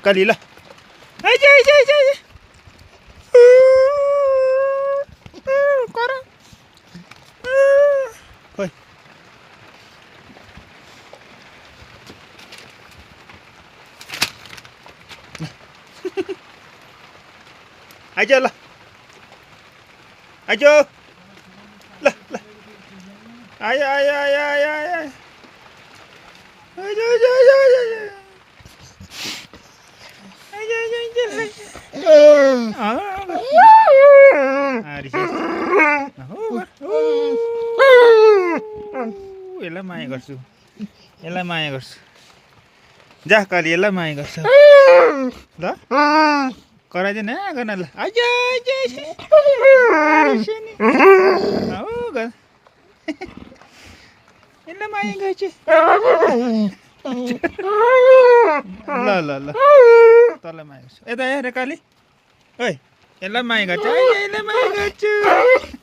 कली ल आइज आइज आइज आइज कर खोइ आइज ल आइज ल ल आइ आइ आइ आइ आइ आइ आइज आइज आइज आइज यसलाई माया गर्छु यसलाई माया गर्छु जा कली यसलाई माया गर्छु ल कराइदिएन गर्न ल आइज आइज यसलाई माया गर्छु ल ल ल तँलाई माया गर्छु यता हेर काली ओइ यसलाई माया गर्छु यसलाई माया गर्छु